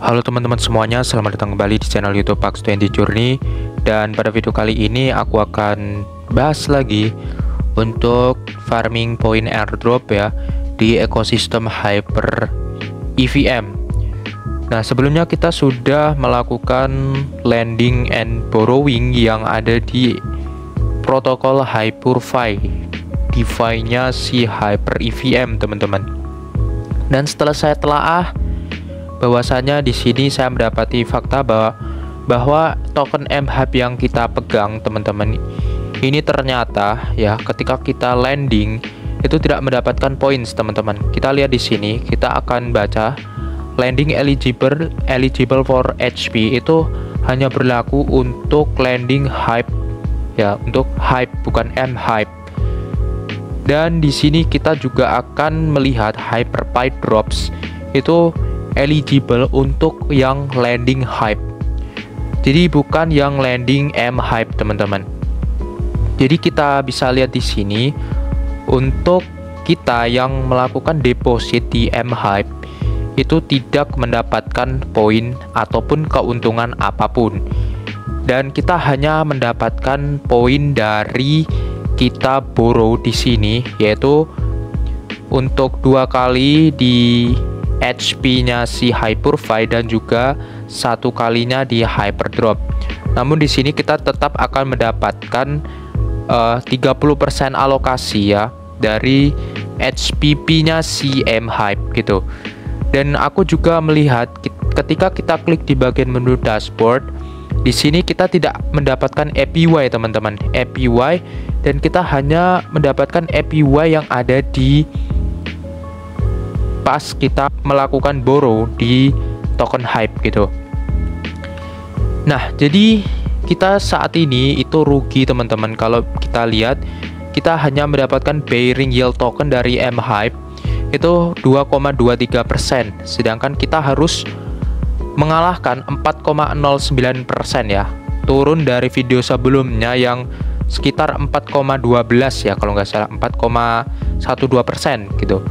Halo teman-teman semuanya, selamat datang kembali di channel YouTube Pax20 Journey. Dan pada video kali ini aku akan bahas lagi untuk farming point airdrop ya di ekosistem Hyper EVM. Nah, sebelumnya kita sudah melakukan lending and borrowing yang ada di protokol Hyperfi, DeFi-nya si Hyper EVM, teman-teman. Dan setelah saya telaah, bahwasanya di sini saya mendapati fakta bahwa token mHype yang kita pegang, teman-teman, ini ternyata ya ketika kita lending itu tidak mendapatkan points, teman-teman. Kita lihat di sini, kita akan baca lending eligible for HP itu hanya berlaku untuk lending Hype ya, untuk Hype bukan mHype. Dan di sini kita juga akan melihat Hyperfi drops itu eligible untuk yang lending Hype, jadi bukan yang lending mHype, teman-teman. Jadi kita bisa lihat di sini untuk kita yang melakukan deposit di mHype itu tidak mendapatkan poin ataupun keuntungan apapun, dan kita hanya mendapatkan poin dari kita borrow di sini, yaitu untuk 2 kali di HP-nya si Hyperfi dan juga 1 kalinya di Hyperdrop. Namun di sini kita tetap akan mendapatkan 30% alokasi ya dari HPP-nya si mHype gitu. Dan aku juga melihat ketika kita klik di bagian menu dashboard, di sini kita tidak mendapatkan APY, teman-teman, APY, dan kita hanya mendapatkan APY yang ada di pas kita melakukan borrow di token Hype gitu. Nah, jadi kita saat ini itu rugi, teman-teman. Kalau kita lihat, kita hanya mendapatkan bearing yield token dari mHype itu 2,23%, sedangkan kita harus mengalahkan 4,09% ya, turun dari video sebelumnya yang sekitar 4,12 ya, kalau nggak salah 4,12% gitu.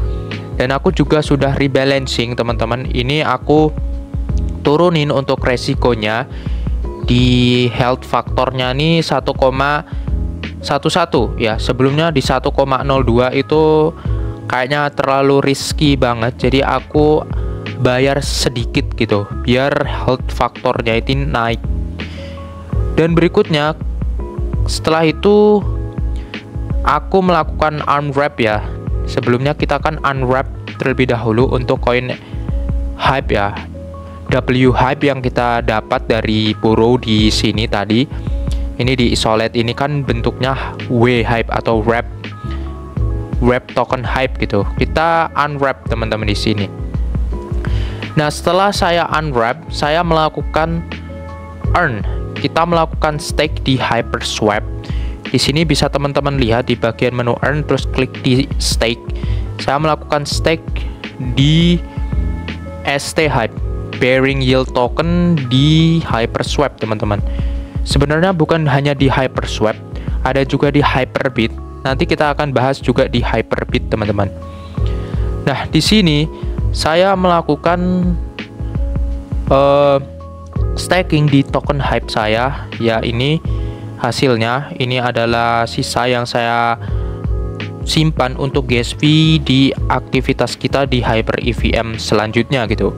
Dan aku juga sudah rebalancing, teman-teman. Ini aku turunin untuk resikonya di health faktornya nih 1,11 ya. Sebelumnya di 1,02 itu kayaknya terlalu risky banget. Jadi aku bayar sedikit gitu biar health faktornya itu naik. Dan berikutnya setelah itu aku melakukan unwrap ya. Sebelumnya kita akan unwrap terlebih dahulu untuk koin Hype ya, WHype yang kita dapat dari borrow di sini tadi. Ini di isolate ini kan bentuknya WHype atau wrap token Hype gitu. Kita unwrap, teman-teman, di sini. Nah, setelah saya unwrap, saya melakukan earn. Kita melakukan stake di Hyperswap. Di sini bisa teman-teman lihat di bagian menu earn, terus klik di stake. Saya melakukan stake di ST Hype, bearing yield token di Hyperswap, teman-teman. Sebenarnya bukan hanya di Hyperswap, ada juga di Hyperbit. Nanti kita akan bahas juga di Hyperbit, teman-teman. Nah, di sini saya melakukan staking di token Hype saya ya. Ini hasilnya, ini adalah sisa yang saya simpan untuk GSV di aktivitas kita di Hyper EVM selanjutnya gitu.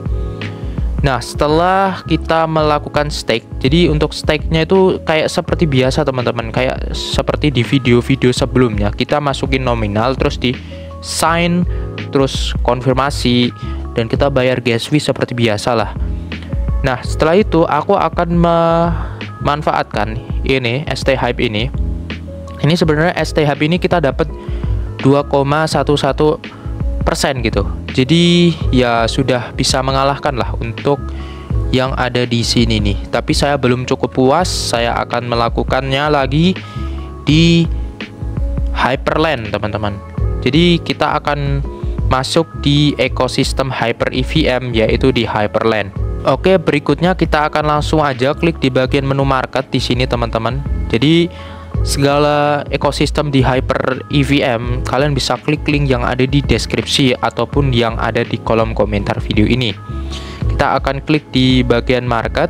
Nah, setelah kita melakukan stake, jadi untuk stake-nya itu kayak seperti biasa, teman-teman, kayak seperti di video-video sebelumnya. Kita masukin nominal, terus di sign, terus konfirmasi, dan kita bayar GSV seperti biasa lah. Nah, setelah itu aku akan memanfaatkan ini ST Hype ini. Ini sebenarnya ST Hype ini kita dapat 2,11% gitu. Jadi ya sudah bisa mengalahkan lah untuk yang ada di sini nih. Tapi saya belum cukup puas. Saya akan melakukannya lagi di Hyperland, teman-teman. Jadi kita akan masuk di ekosistem Hyper EVM, yaitu di Hyperland. Oke, berikutnya kita akan langsung aja klik di bagian menu market di sini, teman-teman. Jadi segala ekosistem di Hyper EVM kalian bisa klik link yang ada di deskripsi ataupun yang ada di kolom komentar video ini. kita akan klik di bagian market,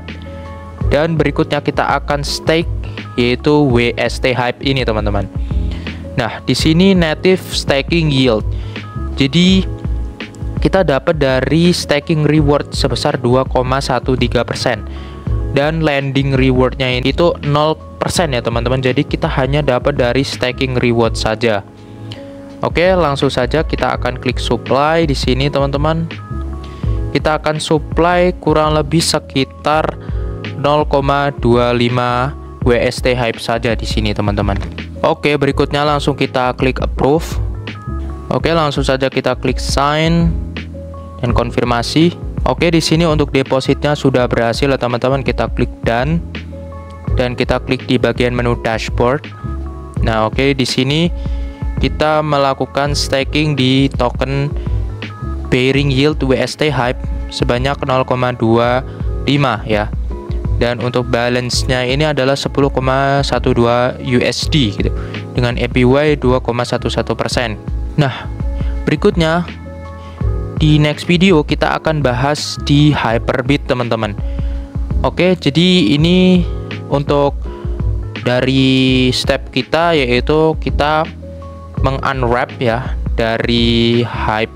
dan berikutnya kita akan stake, yaitu WST Hype ini teman-teman. Nah, di sini native staking yield. Jadi kita dapat dari staking reward sebesar 2,13%, dan landing rewardnya itu 0% ya teman-teman. Jadi kita hanya dapat dari staking reward saja. Oke, langsung saja kita akan klik supply di sini teman-teman. Kita akan supply kurang lebih sekitar 0,25 WST Hype saja di sini teman-teman. Oke, berikutnya langsung kita klik approve. Oke, langsung saja kita klik sign dan konfirmasi. Oke, di sini untuk depositnya sudah berhasil ya teman-teman. Kita klik done dan kita klik di bagian menu dashboard. Nah, oke, di sini kita melakukan staking di token bearing yield WST Hype sebanyak 0,25 ya. Dan untuk balance-nya ini adalah 10,12 USD gitu, dengan APY 2,11%. Nah, berikutnya di next video kita akan bahas di Hyperbit teman-teman. Oke, jadi ini untuk dari step kita, yaitu kita mengunwrap ya dari Hype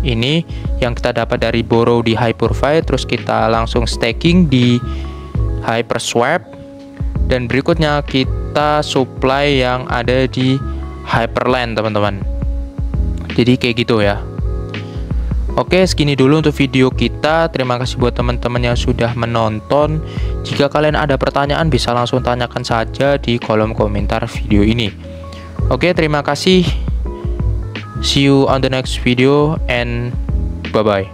ini yang kita dapat dari borrow di Hyperfy, terus kita langsung staking di Hyperswap, dan berikutnya kita supply yang ada di Hyperland teman-teman. Jadi kayak gitu ya. Oke, segini dulu untuk video kita. Terima kasih buat teman-teman yang sudah menonton. Jika kalian ada pertanyaan bisa langsung tanyakan saja di kolom komentar video ini. Oke, terima kasih. See you on the next video and bye-bye.